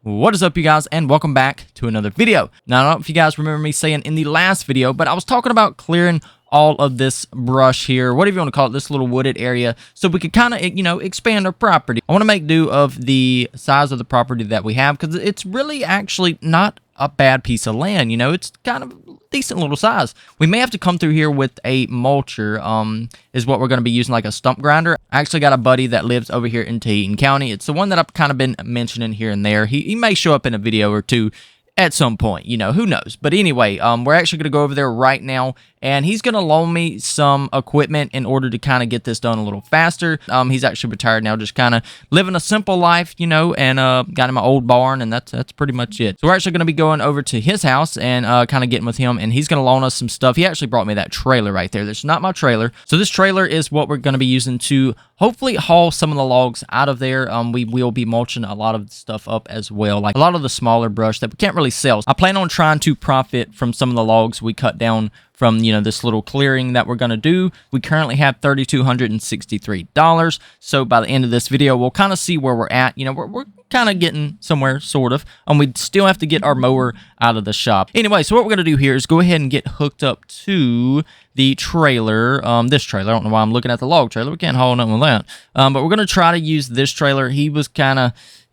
What is up, you guys, and welcome back to another video. Now, I don't know if you guys remember me saying in the last video, but I was talking about clearing all of this brush here, whatever you want to call it, this little wooded area, so we could kind of, expand our property. I want to make do of the size of the property that we have, because it's really actually not a bad piece of land. It's kind of decent little size. We may have to come through here with a mulcher, is what we're going to be using, like a stump grinder. I actually got a buddy that lives over here in Timelapse County. It's the one that I've kind of been mentioning here and there. He may show up in a video or two at some point, who knows. But anyway, we're actually going to go over there right now, and he's going to loan me some equipment in order to kind of get this done a little faster. He's actually retired now, just kind of living a simple life, and got him an old barn, and that's pretty much it. So we're actually going to be going over to his house and kind of getting with him, and he's going to loan us some stuff. He actually brought me that trailer right there. That's not my trailer. So this trailer is what we're going to be using to hopefully haul some of the logs out of there. We will be mulching a lot of stuff up as well, like a lot of the smaller brush that we can't really sell. I plan on trying to profit from some of the logs we cut down from, this little clearing that we're going to do. We currently have $3,263. So by the end of this video, we'll kind of see where we're at. We're kind of getting somewhere, sort of. We still have to get our mower out of the shop. Anyway, so what we're going to do here is go ahead and get hooked up to the trailer. This trailer, I don't know why I'm looking at the log trailer. We can't haul nothing with that. But we're going to try to use this trailer. He was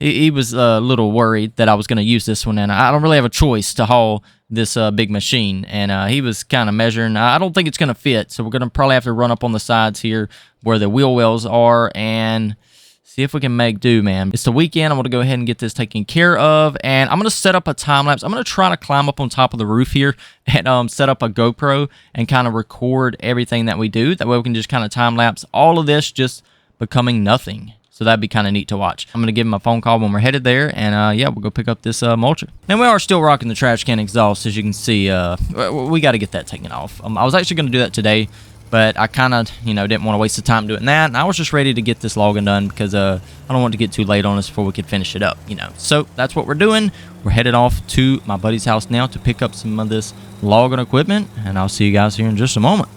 he was a little worried that I was going to use this one, and I don't really have a choice to haul this big machine, and he was kind of measuring. I don't think it's going to fit, so we're going to probably have to run up on the sides here where the wheel wells are and see if we can make do, man. It's the weekend. I'm going to go ahead and get this taken care of, and I'm going to set up a time lapse. I'm going to try to climb up on top of the roof here and set up a GoPro and kind of record everything that we do. That way we can just kind of time lapse all of this just becoming nothing. So that'd be kind of neat to watch. I'm going to give him a phone call when we're headed there, and yeah, we'll go pick up this mulcher. Now, we are still rocking the trash can exhaust, as you can see. We got to get that taken off. I was actually going to do that today, but I kind of, didn't want to waste the time doing that, and I was just ready to get this logging done because I don't want it to get too late on us before we could finish it up, So that's what we're doing. We're headed off to my buddy's house now to pick up some of this logging equipment, and I'll see you guys here in just a moment.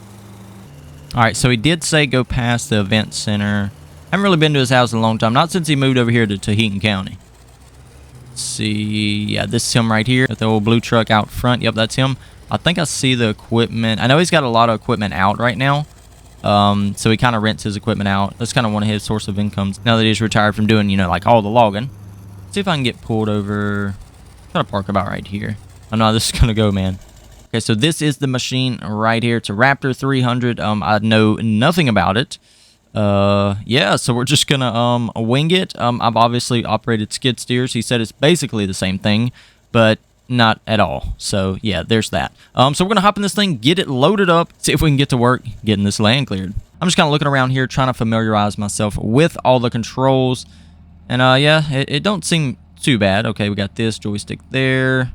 All right, so he did say go past the event center. Haven't really been to his house in a long time. Not since he moved over here to Timelapse County. Let's see. Yeah, this is him right here. With the old blue truck out front. Yep, that's him. I think I see the equipment. I know he's got a lot of equipment out right now. So he kind of rents his equipment out. That's kind of one of his source of incomes. Now that he's retired from doing, like all the logging. Let's see if I can get pulled over. Try to park about right here. I know this is going to go, man. Okay, so this is the machine right here. It's a Raptor 300. I know nothing about it. Yeah, so we're just gonna wing it. I've obviously operated skid steers. He said it's basically the same thing, but not at all. So yeah, there's that. So we're gonna hop in this thing, get it loaded up, see if we can get to work getting this land cleared. I'm just kind of looking around here, trying to familiarize myself with all the controls, and yeah, it don't seem too bad. Okay, we got this joystick there.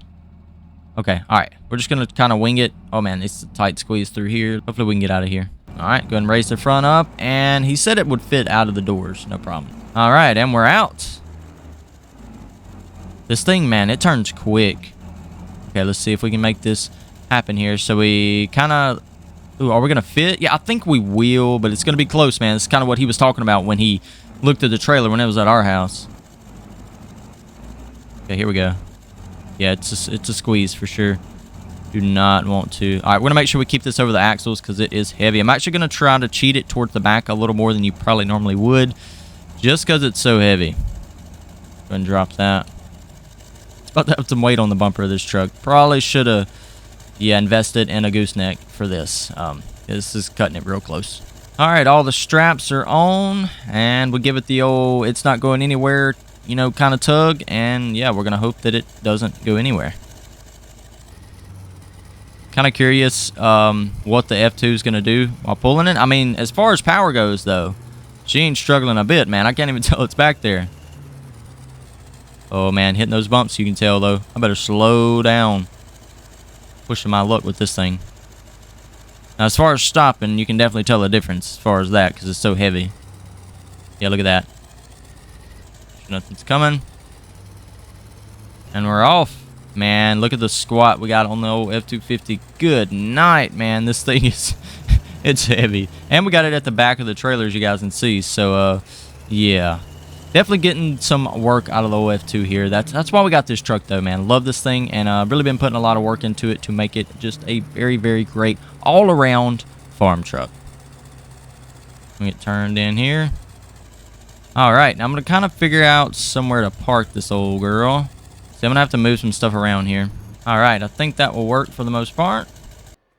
Okay, all right, we're just gonna kind of wing it. Oh man, it's a tight squeeze through here. Hopefully we can get out of here. All right, go ahead and raise the front up, and he said it would fit out of the doors, no problem. All right, and we're out. This thing, man, it turns quick. Okay, let's see if we can make this happen here. So we kind of, are we gonna fit? Yeah, I think we will, but it's gonna be close, man. It's kind of what he was talking about when he looked at the trailer when it was at our house. Okay, here we go. Yeah, it's a squeeze for sure. Do not want to. All right, we're gonna make sure we keep this over the axles because it is heavy. I'm actually gonna try to cheat it towards the back a little more than you probably normally would, just because it's so heavy. Go ahead and drop that. It's about to have some weight on the bumper of this truck. Probably should have, yeah, invested in a gooseneck for this. This is cutting it real close. All right, all the straps are on, and we give it the old "it's not going anywhere," kind of tug, and yeah, we're gonna hope that it doesn't go anywhere. Kind of curious what the F2 is going to do while pulling it. I mean, as far as power goes, though, she ain't struggling a bit, man. I can't even tell it's back there. Oh, man, hitting those bumps, you can tell, though. I better slow down. Pushing my luck with this thing. Now, as far as stopping, you can definitely tell the difference as far as that because it's so heavy. Yeah, look at that. Nothing's coming. And we're off. Man, look at the squat we got on the old F-250. Good night, man. This thing is, it's heavy. And we got it at the back of the trailer, as you guys can see. So, yeah. definitely getting some work out of the OF2 here. That's why we got this truck though, man. Love this thing, and really been putting a lot of work into it to make it just a very, very great all-around farm truck. Get turned in here. All right, now I'm gonna kind of figure out somewhere to park this old girl. So I'm gonna have to move some stuff around here. All right, I think that will work for the most part.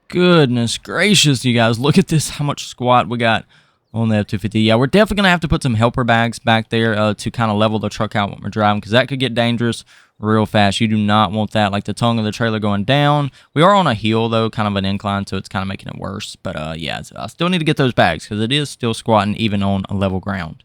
Goodness gracious, you guys, look at this, how much squat we got on the F-250. Yeah, we're definitely going to have to put some helper bags back there to kind of level the truck out when we're driving, because that could get dangerous real fast. You do not want that, like the tongue of the trailer going down. We are on a hill, though, kind of an incline, so it's kind of making it worse. But, yeah, I still need to get those bags, because it is still squatting even on a level ground.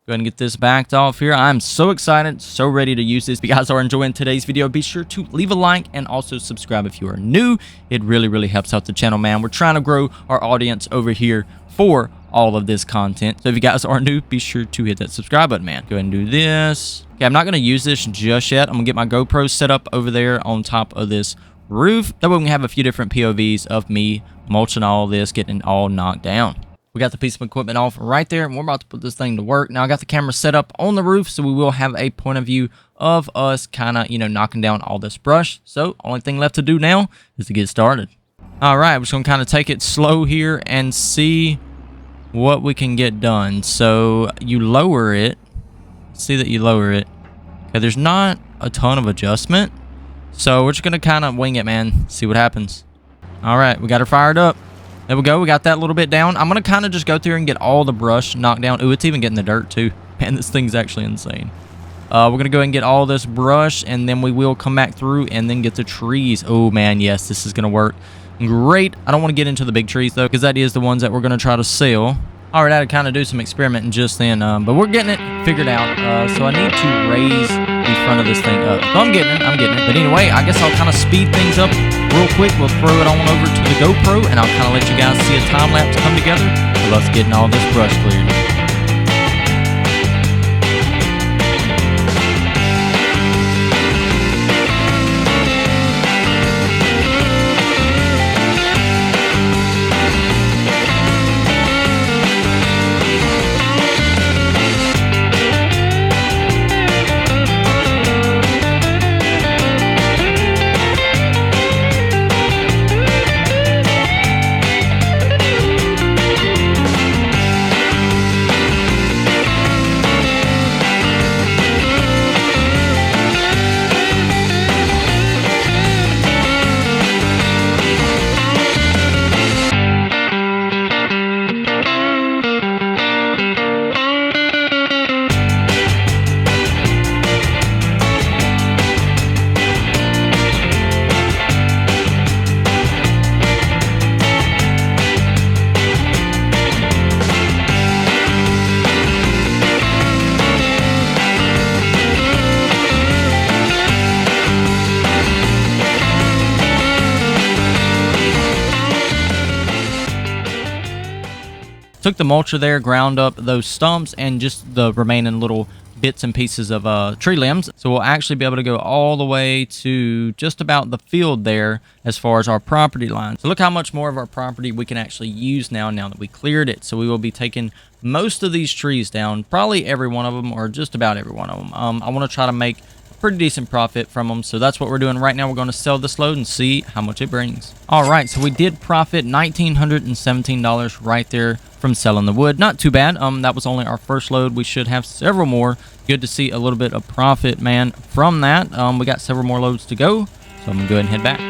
Go ahead and get this backed off here. I'm so excited, so ready to use this. If you guys are enjoying today's video, be sure to leave a like and also subscribe if you are new. It really, really helps out the channel, man. We're trying to grow our audience over here for all of this content. So if you guys are new, be sure to hit that subscribe button, man. Go ahead and do this. Okay, I'm not going to use this just yet. I'm going to get my GoPro set up over there on top of this roof. That way we can have a few different POVs of me mulching all this, getting it all knocked down. We got the piece of equipment off right there, and we're about to put this thing to work. Now, I got the camera set up on the roof, so we will have a point of view of us kind of, knocking down all this brush. So, only thing left to do now is to get started. All right, we're just going to kind of take it slow here and see what we can get done. So, you lower it. See that you lower it. Okay, there's not a ton of adjustment. So, we're just going to kind of wing it, man. See what happens. All right, we got her fired up. There we go. We got that a little bit down. I'm going to kind of just go through and get all the brush knocked down. Ooh, it's even getting the dirt too. Man, this thing's actually insane. We're going to go ahead and get all this brush, and then we will come back through and then get the trees. Oh, man, yes, this is going to work great. I don't want to get into the big trees, though, because that is the ones that we're going to try to sell. All right, I had to kind of do some experimenting just then, but we're getting it figured out. So I need to raise the front of this thing up. So I'm getting it. But anyway, I guess I'll kind of speed things up real quick. We'll throw it on over to the GoPro, and I'll kind of let you guys see a time lapse come together of us getting all this brush cleared. Took the mulcher there, ground up those stumps and just the remaining little bits and pieces of tree limbs. So we'll actually be able to go all the way to just about the field there as far as our property line. So look how much more of our property we can actually use now that we cleared it. So we will be taking most of these trees down, probably every one of them or just about every one of them. I want to try to make pretty decent profit from them, so that's what we're doing right now. We're going to sell this load and see how much it brings. All right, so we did profit $1,917 right there from selling the wood. Not too bad. That was only our first load. We should have several more. Good to see a little bit of profit, man, from that. We got several more loads to go, so I'm gonna go ahead and head back.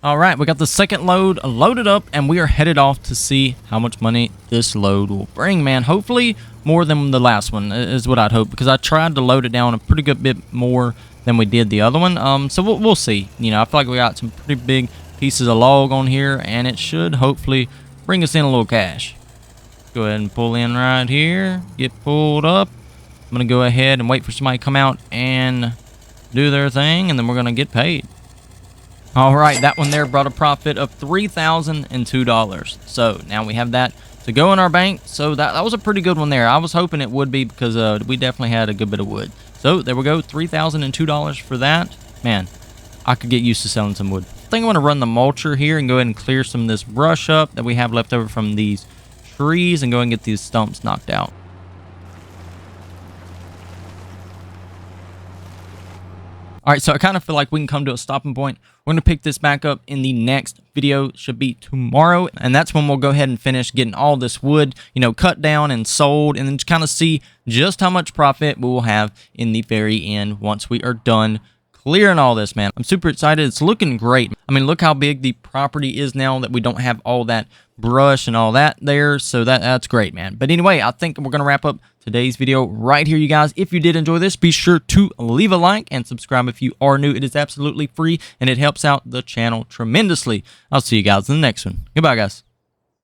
All right, we got the second load loaded up, and we are headed off to see how much money this load will bring, man. Hopefully more than the last one is what I'd hope, because I tried to load it down a pretty good bit more than we did the other one. So we'll see. You know, I feel like we got some pretty big pieces of log on here, and it should hopefully bring us in a little cash. Go ahead and pull in right here. Get pulled up. I'm going to go ahead and wait for somebody to come out and do their thing, and then we're going to get paid. All right, that one there brought a profit of $3,002. So now we have that to go in our bank. So that was a pretty good one there. I was hoping it would be because we definitely had a good bit of wood. So there we go, $3,002 for that. Man, I could get used to selling some wood. I think I want to run the mulcher here and go ahead and clear some of this brush up that we have left over from these trees and go and get these stumps knocked out. All right, so I kind of feel like we can come to a stopping point. We're going to pick this back up in the next video. Should be tomorrow, and that's when we'll go ahead and finish getting all this wood, cut down and sold, and then kind of see just how much profit we will have in the very end once we are done clearing all this, man. I'm super excited. It's looking great. I mean, look how big the property is now that we don't have all that brush and all that there. So that's great, man. But anyway, I think we're going to wrap up today's video right here, you guys. If you did enjoy this, be sure to leave a like and subscribe if you are new. It is absolutely free, and it helps out the channel tremendously. I'll see you guys in the next one. Goodbye, guys.